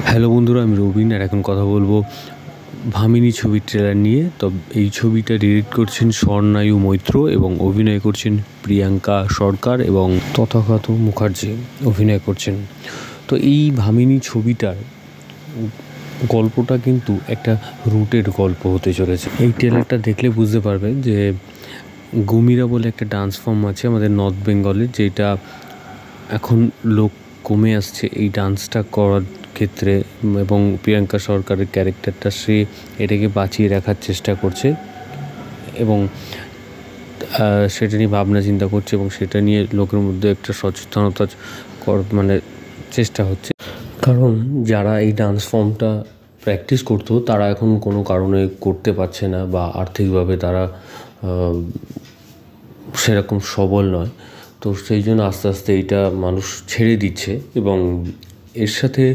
Hello বন্ধুরা, আমি রবিন আর এখন কথা বলবো ভামিনী ছবির ট্রেলার নিয়ে। তো এই ছবিটা ডিরেক্ট করছেন স্বর্ণায়ু মৈত্র এবং অভিনয় করছেন প্রিয়াঙ্কা সরকার এবং তথাগত মুখার্জি অভিনয় করছেন। তো এই ভামিনী ছবিটার গল্পটা কিন্তু একটা রুটের গল্প হতে চলেছে। এই ট্রেলারটা দেখলে বুঝতে পারবে যে গুমিরা বলে একটা ডান্স ফর্ম আছে আমাদের নর্থ বেঙ্গলের, যেটা এখন লোক কমে আসছে এই ডান্সটা করার ক্ষেত্রে, এবং প্রিয়াঙ্কা সরকারের ক্যারেক্টারটা সে এটাকে বাঁচিয়ে রাখার চেষ্টা করছে এবং সেটা নিয়ে ভাবনা চিন্তা করছে এবং সেটা নিয়ে লোকের মধ্যে একটা সচেতনতা মানে চেষ্টা হচ্ছে। কারণ যারা এই ডান্স ফর্মটা প্র্যাকটিস করতো তারা এখন কোনো কারণে করতে পারছে না বা আর্থিকভাবে তারা সেরকম সবল নয়। তো সেই জন্য আস্তে আস্তে এইটা মানুষ ছেড়ে দিচ্ছে এবং এর সাথে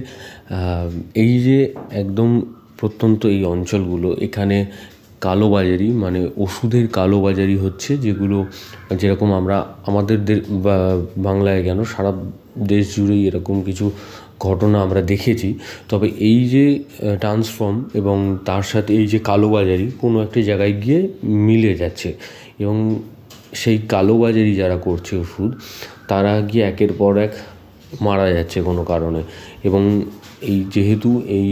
এই যে একদম প্রত্যন্ত এই অঞ্চলগুলো, এখানে কালোবাজারি মানে ওষুধের কালোবাজারি হচ্ছে, যেগুলো যেরকম আমরা আমাদের বাংলায় কেন সারা দেশ জুড়েই এরকম কিছু ঘটনা আমরা দেখেছি। তবে এই যে ডান্স ফর্ম এবং তার সাথে এই যে কালোবাজারি কোনো একটা জায়গায় গিয়ে মিলে যাচ্ছে এবং সেই কালোবাজারি যারা করছে ওষুধ, তারা গিয়ে একের পর এক মারা যাচ্ছে কোনো কারণে। এবং এই যেহেতু এই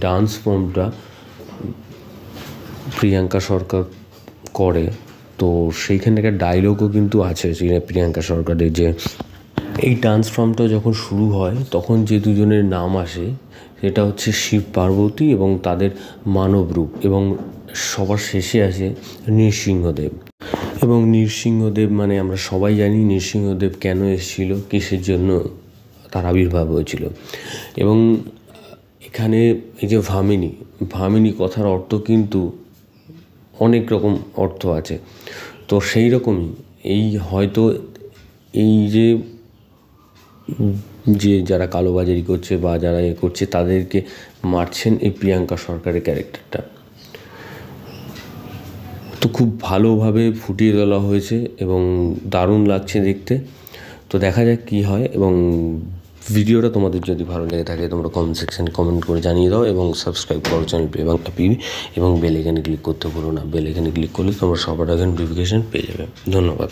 ডান্স ফর্মটা প্রিয়াঙ্কা সরকার করে, তো সেইখানে একটা ডায়লগও কিন্তু আছে প্রিয়াঙ্কা সরকারের, যে এই ডান্স ফর্মটা যখন শুরু হয় তখন যে দুজনের নাম আসে সেটা হচ্ছে শিব পার্বতী এবং তাদের মানব রূপ, এবং সবার শেষে আসে নৃসিংহদেব। এবং নৃসিংহদেব মানে আমরা সবাই জানি নৃসিংহদেব কেন এসেছিল, কিসের জন্য তার আবির্ভাব হয়েছিল। এবং এখানে এই যে ভামিনী কথার অর্থ কিন্তু অনেক রকম অর্থ আছে। তো সেই রকমই এই হয়তো এই যে যারা কালোবাজারি করছে বা যারা করছে তাদেরকে মারছেন এই প্রিয়াঙ্কা সরকারের ক্যারেক্টারটা। তো খুব ভালোভাবে ফুটিয়ে তোলা হয়েছে এবং দারুণ লাগছে দেখতে। তো দেখা যাক কী হয়। এবং ভিডিওটা তোমাদের যদি ভালো লেগে থাকে তোমরা কমেন্ট সেকশানে কমেন্ট করে জানিয়ে দাও এবং সাবস্ক্রাইব করো চ্যানেল প্রিয়াঙ্কা পিভি এবং বেল আইকনে ক্লিক করতে ভুলো না। বেল আইকনে ক্লিক করলে তোমরা সবার আগে নোটিফিকেশান পেয়ে যাবে। ধন্যবাদ।